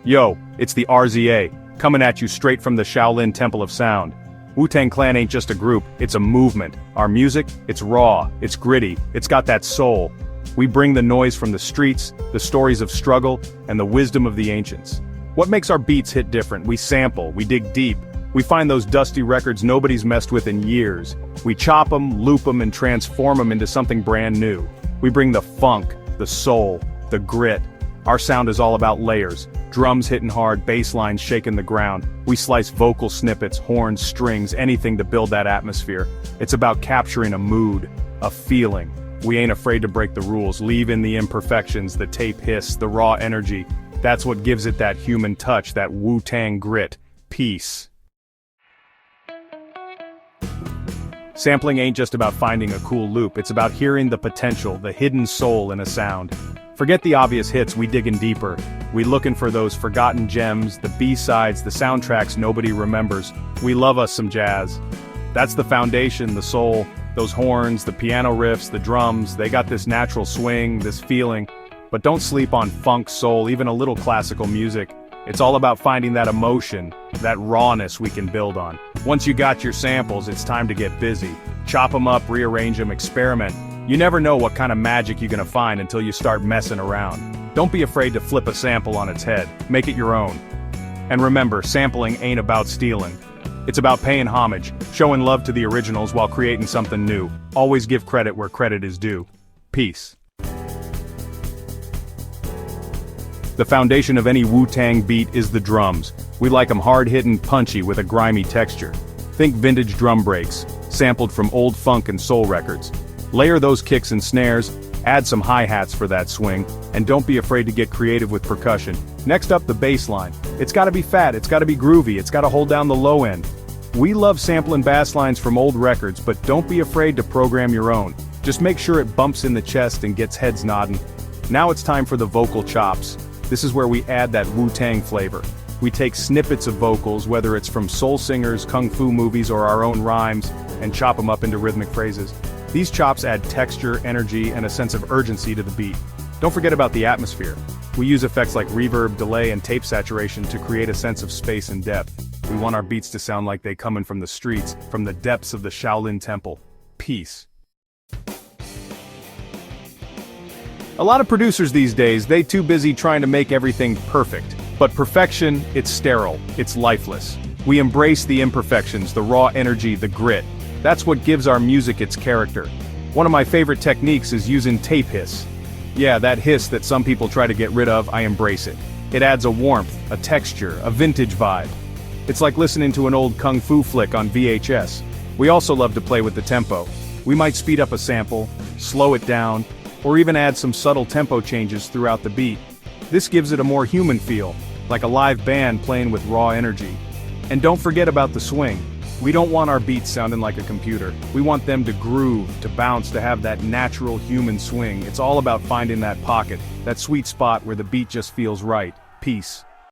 Yo, it's the RZA, coming at you straight from the Shaolin Temple of Sound. Wu-Tang Clan ain't just a group, it's a movement. Our music, it's raw, it's gritty, it's got that soul. We bring the noise from the streets, the stories of struggle, and the wisdom of the ancients. What makes our beats hit different? We sample, we dig deep. We find those dusty records nobody's messed with in years. We chop them, loop them, and transform them into something brand new. We bring the funk, the soul, the grit. Our sound is all about layers. Drums hitting hard, bass lines shaking the ground. We slice vocal snippets, horns, strings, anything to build that atmosphere. It's about capturing a mood, a feeling. We ain't afraid to break the rules, leave in the imperfections, the tape hiss, the raw energy. That's what gives it that human touch, that Wu-Tang grit. Peace. Sampling ain't just about finding a cool loop, it's about hearing the potential, the hidden soul in a sound. Forget the obvious hits, we digging deeper. We looking for those forgotten gems, the B-sides, the soundtracks nobody remembers. We love us some jazz. That's the foundation, the soul, those horns, the piano riffs, the drums, they got this natural swing, this feeling. But don't sleep on funk, soul, even a little classical music. It's all about finding that emotion, that rawness we can build on. Once you got your samples, it's time to get busy. Chop them up, rearrange them, experiment. You never know what kind of magic you're gonna find until you start messing around. Don't be afraid to flip a sample on its head. Make it your own. And remember, sampling ain't about stealing. It's about paying homage, showing love to the originals while creating something new. Always give credit where credit is due. Peace. The foundation of any Wu-Tang beat is the drums. We like them hard-hitting, punchy, with a grimy texture. Think vintage drum breaks, sampled from old funk and soul records. Layer those kicks and snares, add some hi-hats for that swing, and don't be afraid to get creative with percussion. Next up, the bass line. It's gotta be fat, it's gotta be groovy, it's gotta hold down the low end. We love sampling bass lines from old records, but don't be afraid to program your own. Just make sure it bumps in the chest and gets heads nodding. Now it's time for the vocal chops. This is where we add that Wu-Tang flavor. We take snippets of vocals, whether it's from soul singers, kung fu movies, or our own rhymes, and chop them up into rhythmic phrases. These chops add texture, energy, and a sense of urgency to the beat. Don't forget about the atmosphere. We use effects like reverb, delay, and tape saturation to create a sense of space and depth. We want our beats to sound like they coming from the streets, from the depths of the Shaolin Temple. Peace. A lot of producers these days, they too busy trying to make everything perfect. But perfection, it's sterile, it's lifeless. We embrace the imperfections, the raw energy, the grit. That's what gives our music its character. One of my favorite techniques is using tape hiss. Yeah, that hiss that some people try to get rid of, I embrace it. It adds a warmth, a texture, a vintage vibe. It's like listening to an old kung fu flick on VHS. We also love to play with the tempo. We might speed up a sample, slow it down, or even add some subtle tempo changes throughout the beat. This gives it a more human feel, like a live band playing with raw energy. And don't forget about the swing. We don't want our beats sounding like a computer. We want them to groove, to bounce, to have that natural human swing. It's all about finding that pocket, that sweet spot where the beat just feels right. Peace.